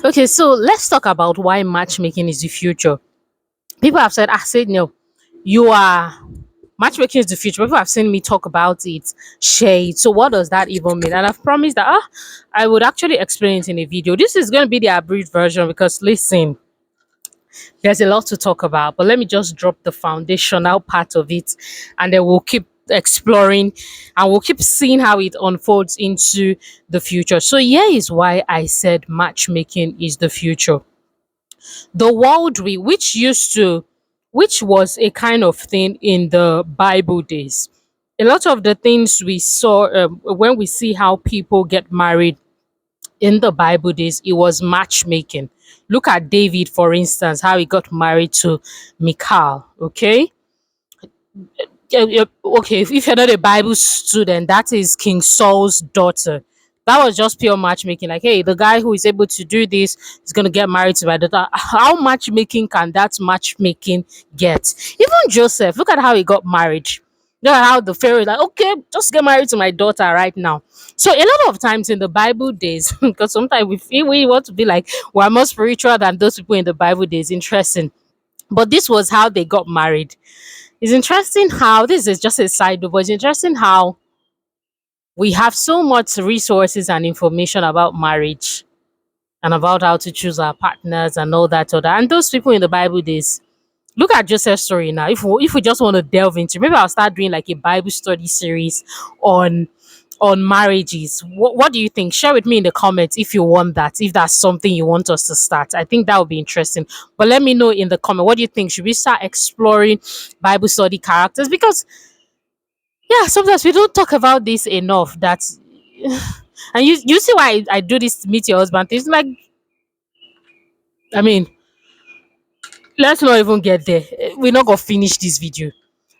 Okay, so let's talk about why matchmaking is the future. People have said, I said no, you are matchmaking is the future. People have seen me talk about it, share it. So what does that even mean? And I've promised that I would actually explain it in a video. This is going to be the abridged version because listen, there's a lot to talk about. But let me just drop the foundational part of it, and then we'll keep exploring and we'll keep seeing how it unfolds into the future. So here is why I said matchmaking is the future. The world which was a kind of thing in the Bible days. A lot of the things we saw when we see how people get married in the Bible days, it was matchmaking. Look at David, for instance, how he got married to Michal. Okay, okay. If you're not a Bible student, that is King Saul's daughter. That was just pure matchmaking. Like, hey, the guy who is able to do this is going to get married to my daughter. How matchmaking can that matchmaking get? Even Joseph, look at how he got married. Look at how the Pharaoh is like, okay, just get married to my daughter right now. So a lot of times in the Bible days, because sometimes we feel we want to be like we're more spiritual than those people in the Bible days. Interesting. But this was how they got married. It's interesting how this is just a side note, but it's interesting how we have so much resources and information about marriage and about how to choose our partners and all that other. And those people in the Bible days, look at Joseph's story now. If we just want to delve into, maybe I'll start doing like a Bible study series on marriages. What do you think? Share with me in the comments if you want that, if that's something you want us to start. I think that would be interesting. But let me know in the comment. What do you think? Should we start exploring Bible study characters? Because yeah, sometimes we don't talk about this enough. That and you see why I do this meet your husband. It's like, I mean, let's not even get there. We're not gonna finish this video.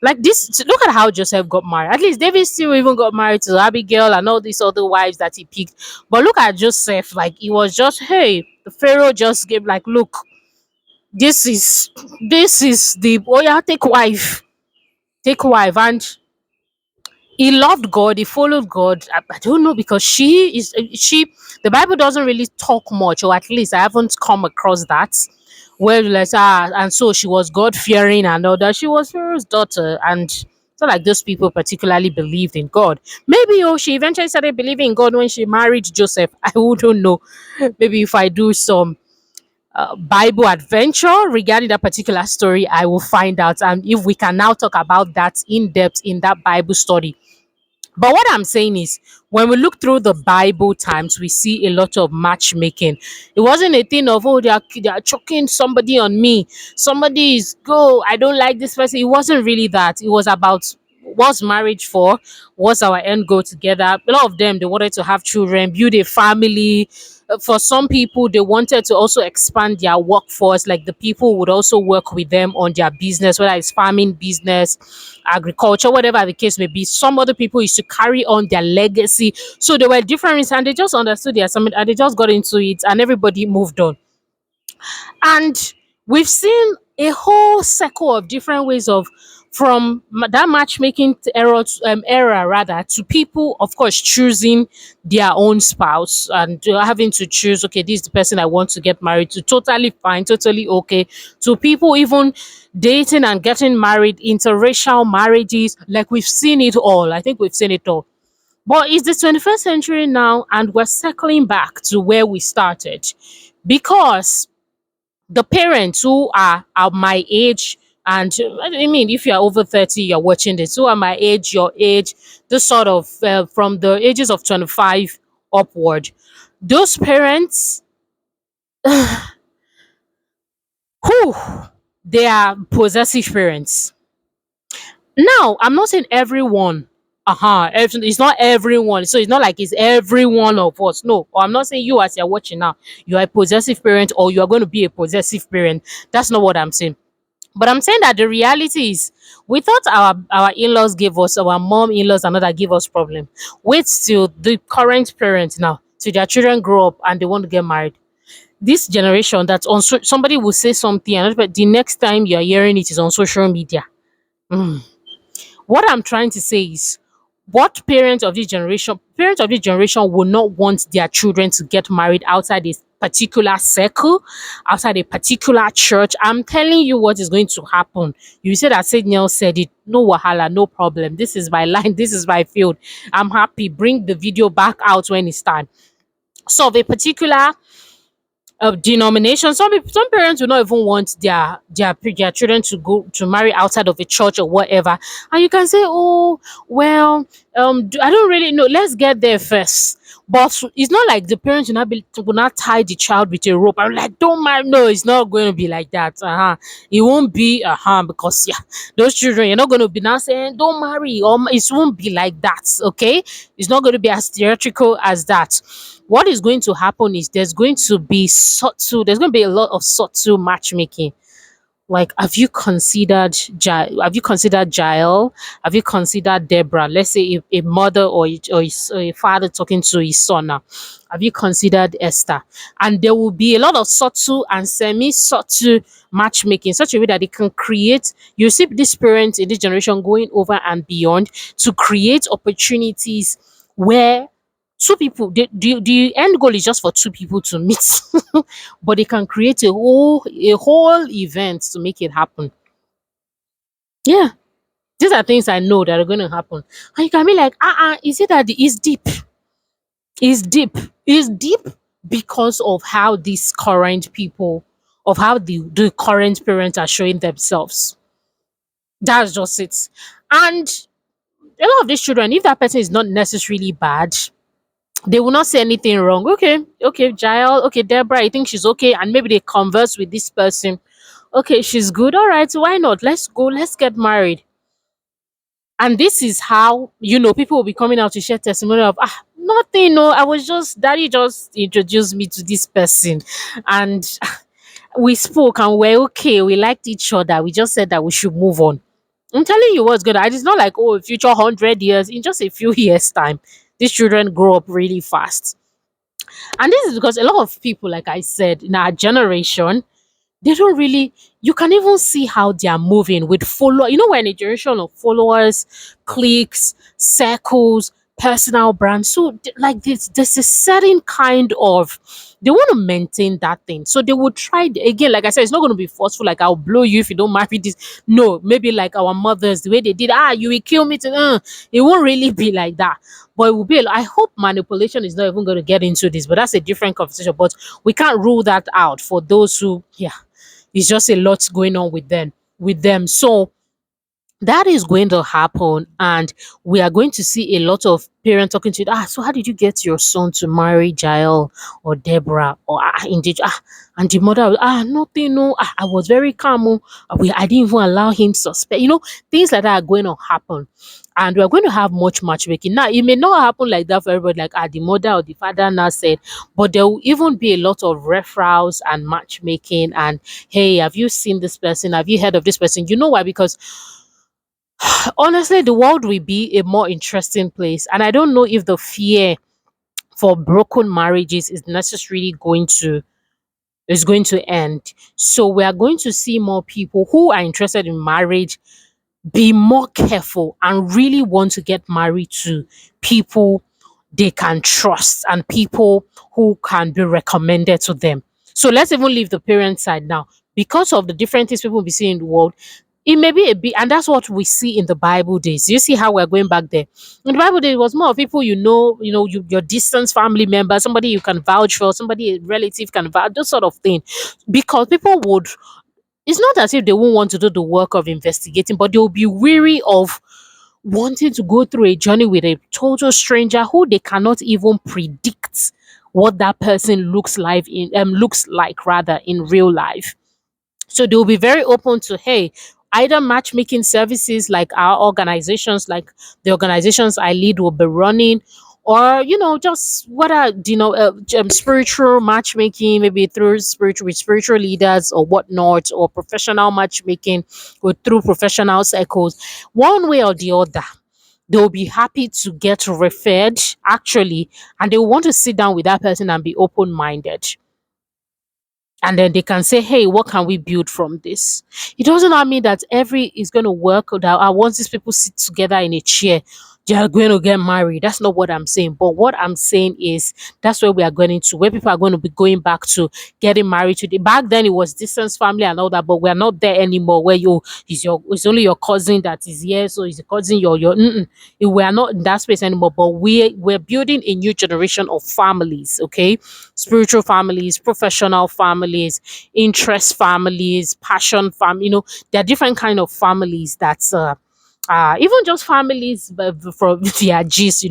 Like this, look at how Joseph got married. At least David still even got married to Abigail and all these other wives that he picked. But look at Joseph, like it was just, hey, the Pharaoh just gave like, look, this is the oh yeah, take wife, and he loved God, he followed God. I don't know because the Bible doesn't really talk much, or at least I haven't come across that. Where like and so she was God fearing and all that. She was Pharaoh's daughter, and it's not like those people particularly believed in God. Maybe she eventually started believing in God when she married Joseph. I wouldn't know. Maybe if I do some Bible adventure regarding that particular story, I will find out. And if we can now talk about that in depth in that Bible study. But what I'm saying is, when we look through the Bible times, we see a lot of matchmaking. It wasn't a thing of, oh, they are choking somebody on me. Somebody is go. I don't like this person. It wasn't really that. It was about what's marriage for, what's our end goal together. A lot of them, they wanted to have children, build a family. For some people, they wanted to also expand their workforce. Like the people would also work with them on their business, whether it's farming business, agriculture, whatever the case may be. Some other people used to carry on their legacy. So there were different reasons, and they just understood their assignment and they just got into it, and everybody moved on. And we've seen a whole circle of different ways of from that matchmaking era rather to people of course choosing their own spouse and having to choose, okay, this is the person I want to get married to, totally fine, totally okay, to people even dating and getting married, interracial marriages. Like we've seen it all. I think we've seen it all. But it's the 21st century now, and we're circling back to where we started because the parents who are my age, and I mean, if you're over 30, you're watching this, who are my age, your age, this sort of from the ages of 25 upward, those parents, who they are possessive parents. Now, I'm not saying everyone. It's not everyone. So it's not like it's every one of us. No, or I'm not saying you as you're watching now, you are a possessive parent or you are going to be a possessive parent. That's not what I'm saying. But I'm saying that the reality is, we thought our in-laws gave us, our mom in-laws and all that give us problem. Wait till the current parents now, till their children grow up and they want to get married. This generation that's on somebody will say something, and but the next time you're hearing it is on social media. What I'm trying to say is, parents of this generation will not want their children to get married outside a particular circle, outside a particular church, I'm telling you what is going to happen. You say that Sagenel said it, no wahala, no problem. This is my line, this is my field. I'm happy. Bring the video back out when it's time. So of a particular denomination. Some parents will not even want their children to go to marry outside of a church or whatever. And you can say, oh well, I don't really know. Let's get there first. But it's not like the parents will not tie the child with a rope. I'm like, don't mind. No, it's not going to be like that. It won't be because yeah, those children, you're not going to be now saying don't marry, or it won't be like that. Okay, it's not going to be as theatrical as that. What is going to happen is there's going to be a lot of subtle matchmaking. Like, have you considered Jael? Have you considered Deborah? Let's say a mother or a father talking to his son now. Have you considered Esther? And there will be a lot of subtle and semi-subtle matchmaking, such a way that they can create. You see these parents in this generation going over and beyond to create opportunities where two people, the end goal is just for two people to meet, but they can create a whole event to make it happen. Yeah, these are things I know that are going to happen. And you can be like, is it that it's deep? It's deep. It's deep because of how these current people, of how the current parents are showing themselves. That's just it. And a lot of these children, if that person is not necessarily bad, they will not say anything wrong. Okay, Jael, okay, Deborah, I think she's okay. And maybe they converse with this person. Okay, she's good. All right, why not? Let's go, let's get married. And this is how, people will be coming out to share testimony of, nothing, no, I was just, daddy just introduced me to this person. And we spoke and we're okay. We liked each other. We just said that we should move on. I'm telling you what's good. It's not like, oh, future 100 years, in just a few years' time, these children grow up really fast. And this is because a lot of people, like I said, in our generation, they don't really, you can even see how they are moving with follow. We're in a generation of followers, cliques, circles, personal brands. So like there's a certain kind of, they want to maintain that thing. So they will try again, like I said, it's not going to be forceful, like I'll blow you if you don't marry this. No, maybe like our mothers, the way they did, you will kill me to it won't really be like that. But it will be, I hope manipulation is not even going to get into this, but that's a different conversation. But we can't rule that out for those who, yeah, it's just a lot going on with them. So that is going to happen, and we are going to see a lot of parents talking to you. So how did you get your son to marry Jael or Deborah or indeed and the mother, nothing, no, I was very calm, I didn't even allow him suspect, things like that are going to happen. And we're going to have much matchmaking. Now, it may not happen like that for everybody, like the mother or the father now said, but there will even be a lot of referrals and matchmaking. And hey, have you seen this person? Have you heard of this person? You know why? Because honestly, the world will be a more interesting place. And I don't know if the fear for broken marriages is going to end. So we are going to see more people who are interested in marriage be more careful and really want to get married to people they can trust and people who can be recommended to them. So let's even leave the parent side now. Because of the different things people will be seeing in the world, it may be a bit, and that's what we see in the Bible days. You see how we're going back there. In the Bible days, it was more of people your distant family member, somebody you can vouch for, somebody a relative can vouch, those sort of thing. Because people would, it's not as if they won't want to do the work of investigating, but they'll be weary of wanting to go through a journey with a total stranger who they cannot even predict what that person looks like rather in real life. So they'll be very open to, hey, either matchmaking services like our organizations, like the organizations I lead will be running, or just what are spiritual matchmaking, maybe through spiritual leaders or whatnot, or professional matchmaking or through professional cycles. One way or the other, they'll be happy to get referred actually, and they want to sit down with that person and be open minded, and then they can say, hey, what can we build from this? It doesn't mean that every is going to work, that once these people sit together in a chair, you're going to get married. That's not what I'm saying. But what I'm saying is that's where we are going to, where people are going to be going back to getting married today. Back then it was distance family and all that, but we're not there anymore where you it's only your cousin that is here. So it's a cousin we are not in that space anymore. But we're building a new generation of families, okay? Spiritual families, professional families, interest families, passion family, there are different kind of families that's even just families from their gist,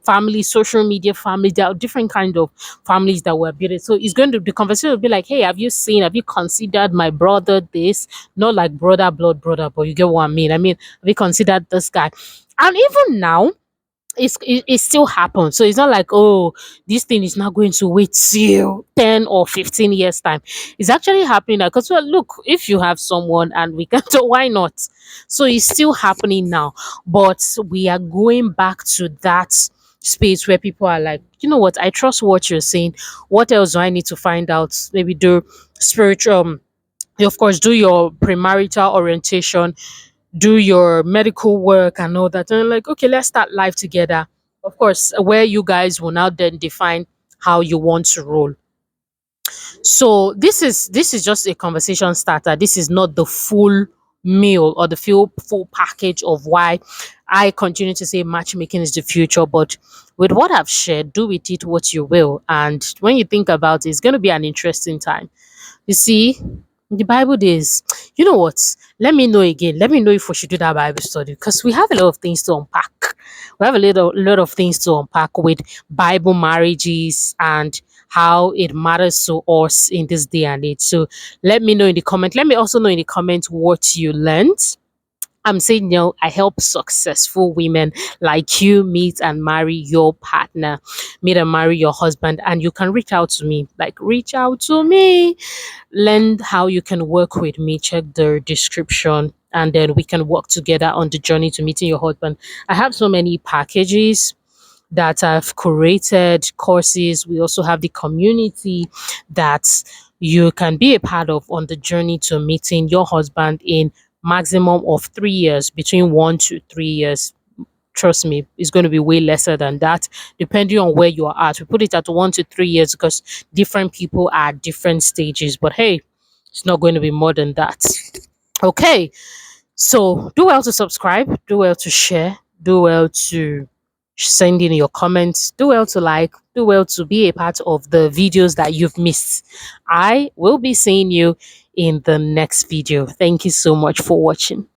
family, social media family. There are different kind of families that were built. So it's going to the conversation will be like, hey, have you considered my brother this? Not like brother, blood brother, but you get what I mean. I mean, have you considered this guy? And even now, it still happens. So it's not like, oh, this thing is not going to wait till 10 or 15 years time. It's actually happening now because, well, look, if you have someone and we can, so why not? So it's still happening now, but we are going back to that space where people are like, you know what, I trust what you're saying. What else do I need to find out? Maybe do spiritual, of course, do your premarital orientation, do your medical work and all that. And like, okay, let's start life together. Of course, where you guys will now then define how you want to roll. So this is just a conversation starter. This is not the full meal or the full package of why I continue to say matchmaking is the future. But with what I've shared, do with it what you will. And when you think about it, it's going to be an interesting time. You see, the Bible days, you know what? Let me know again. Let me know if we should do that Bible study because we have a lot of things to unpack. We have a lot of things to unpack with Bible marriages and how it matters to us in this day and age. So let me know in the comment. Let me also know in the comment what you learned. I'm saying, I help successful women like you meet and marry your partner, meet and marry your husband, and you can reach out to me. Like, reach out to me, learn how you can work with me. Check the description, and then we can work together on the journey to meeting your husband. I have so many packages that I've curated, courses. We also have the community that you can be a part of on the journey to meeting your husband in maximum of 3 years, between 1 to 3 years. Trust me, it's going to be way lesser than that, depending on where you are at. We put it at 1 to 3 years because different people are at different stages. But hey, it's not going to be more than that. Okay, so do well to subscribe, do well to share, do well to send in your comments, do well to like, do well to be a part of the videos that you've missed. I will be seeing you in the next video. Thank you so much for watching.